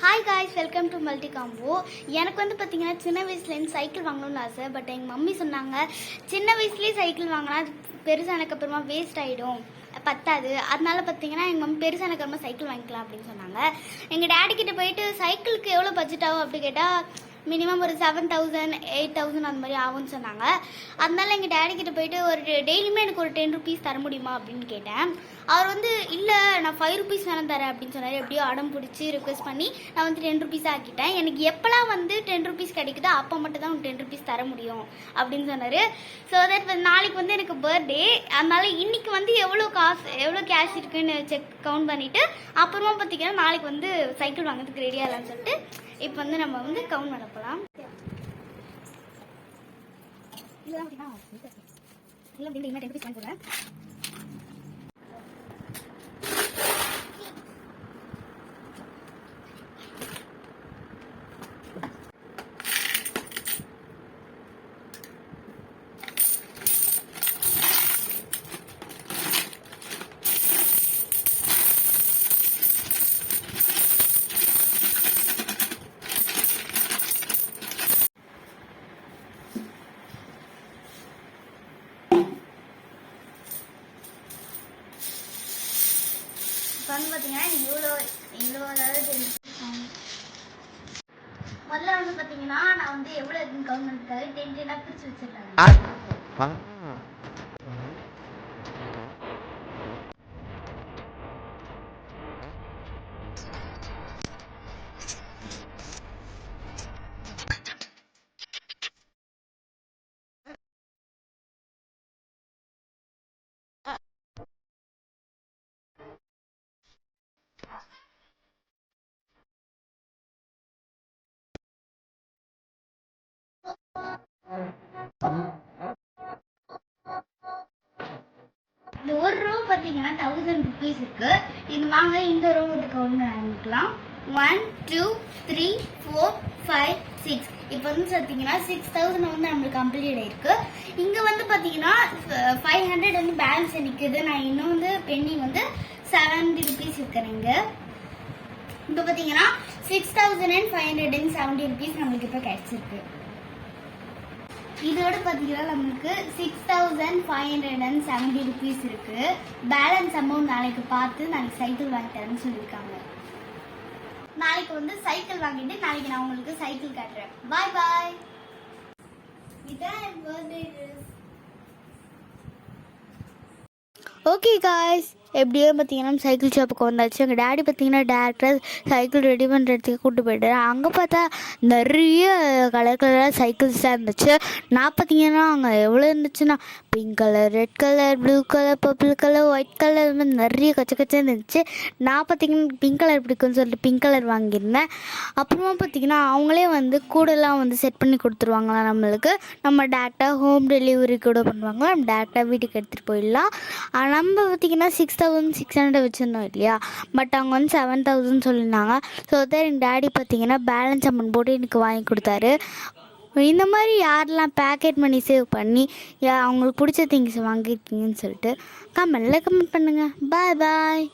Hi guys, welcome to multi combo. எனக்கு வந்து பார்த்தீங்கன்னா சின்ன வயசுலேருந்து சைக்கிள் வாங்கணும்னு ஆசை. பட் எங்கள் மம்மி சொன்னாங்க சின்ன வயசுலேயே சைக்கிள் வாங்கினா பெருசானதுக்கப்புறமா வேஸ்ட் ஆகிடும், பத்தாது. அதனால பார்த்தீங்கன்னா எங்கள் மம்மி பெருசானதுக்கப்புறமா சைக்கிள் வாங்கிக்கலாம் அப்படின்னு சொன்னாங்க. எங்கள் டேடி கிட்ட போயிட்டு சைக்கிளுக்கு எவ்வளோ பட்ஜெட் ஆகும் அப்படி கேட்டால் மினிமம் ஒரு 7,000 8,000 அந்த மாதிரி ஆகும்னு சொன்னாங்க. அதனால எங்கள் டேடி கிட்ட போயிட்டு ஒரு டெய்லியுமே எனக்கு ஒரு 10 rupees தர முடியுமா அப்படின்னு கேட்டேன். அவர் வந்து இல்லை நான் 5 rupees வேணும் தரேன் அப்படின்னு சொன்னார். எப்படியோ அடம் பிடிச்சி ரிக்வெஸ்ட் பண்ணி நான் வந்து 10 rupees ஆக்கிட்டேன். எனக்கு எப்போலாம் வந்து 10 rupees கிடைக்குதோ அப்போ மட்டும் தான் 10 rupees தர முடியும் அப்படின்னு சொன்னார். ஸோ தட் நாளைக்கு வந்து எனக்கு பர்த்டே, அதனால இன்னைக்கு வந்து எவ்வளோ கேஷ் இருக்குன்னு கவுண்ட் பண்ணிவிட்டு அப்புறமா பார்த்தீங்கன்னா நாளைக்கு வந்து சைக்கிள் வாங்கிறதுக்கு ரெடியாக இல்லைன்னு சொல்லிட்டு இப்போ வந்து நம்ம வந்து கவுண்ட் பண்ண போகலாம். வந்து பார்த்தீங்கன்னா இவ்வளோ அதாவது முதல்ல வந்து பார்த்தீங்கன்னா நான் வந்து எவ்வளோ இருக்குன்னு கவுண்ட் பண்ணிருக்காரு 10 பிரித்து வச்சிருக்காங்க. இந்த ஒரு ரோ பார்த்தீங்கன்னா 1000 rupees இருக்கு. இது வாங்க இந்த ரோ வந்து கவுண்ட் ஆரம்பிக்கலாம். 1 2 3 4 5 6. இப்போ வந்து பார்த்தீங்கன்னா 6,000 வந்து நம்மளுக்கு கம்ப்ளீட் ஆயிருக்கு. இங்கே வந்து பார்த்தீங்கன்னா 500 வந்து பேலன்ஸ் நிற்குது. நான் இன்னும் வந்து பெண்டிங் வந்து 70 rupees இருக்கிறேங்க. இப்போ பார்த்தீங்கன்னா 6,570 rupees நம்மளுக்கு இப்போ கிடைச்சிருக்கு. இதோட பார்த்தீங்கன்னா நம்மளுக்கு 6,570 rupees இருக்கு. பேலன்ஸ் அமௌண்ட் நாளைக்கு பார்த்து நாளைக்கு சைக்கிள் வாங்கி தரேன்னு சொல்லியிருக்காங்க. நாளைக்கு வந்து சைக்கிள் வாங்கிட்டு நாளைக்கு நான் உங்களுக்கு சைக்கிள் காட்டுறேன். பாய் பாய். இதான் என் பர்த்டே ட்ரெஸ். ஓகே காய்ஸ், எப்படியோ பார்த்தீங்கன்னா சைக்கிள் ஷாப்புக்கு வந்தாச்சு. எங்கள் டேடி பார்த்தீங்கன்னா டேரக்டாக சைக்கிள் ரெடி பண்ணுறதுக்கு கூப்பிட்டு போய்ட்டாரு. அங்கே பார்த்தா நிறைய கலர் கலராக சைக்கிள்ஸ் தான் இருந்துச்சு. நான் பார்த்தீங்கன்னா அங்கே எவ்வளோ இருந்துச்சுன்னா pink colour, red colour, blue colour, purple colour, white colour, மாதிரி நிறைய கச்சன்னு இருந்துச்சு. நான் பார்த்தீங்கன்னா பிங்க் கலர் பிடிக்கும்னு சொல்லிட்டு பிங்க் கலர் வாங்கியிருந்தேன். அப்புறமா பார்த்தீங்கன்னா அவங்களே வந்து கூடலாம் வந்து செட் பண்ணி கொடுத்துருவாங்களா நம்மளுக்கு. நம்ம டேரெக்டாக ஹோம் டெலிவரி கூட பண்ணுவாங்க. நம்ம டேரெக்டாக வீட்டுக்கு எடுத்துகிட்டு போயிடலாம். நம்ம பார்த்தீங்கன்னா 6,600 வச்சுருந்தோம் இல்லையா, பட் அவங்க வந்து 7,000 சொல்லியிருந்தாங்க. ஸோ தான் எங்கள் டேடி பார்த்தீங்கன்னா பேலன்ஸ் அமௌண்ட் போட்டு எனக்கு வாங்கி கொடுத்தாரு. இந்த மாதிரி யாரெல்லாம் பேக்கெட் மணி சேவ் பண்ணி அவங்களுக்கு பிடிச்ச திங்ஸ் வாங்கியிருக்கீங்கன்னு சொல்லிட்டு கமெண்ட் பண்ணுங்கள். பாய் பாய்.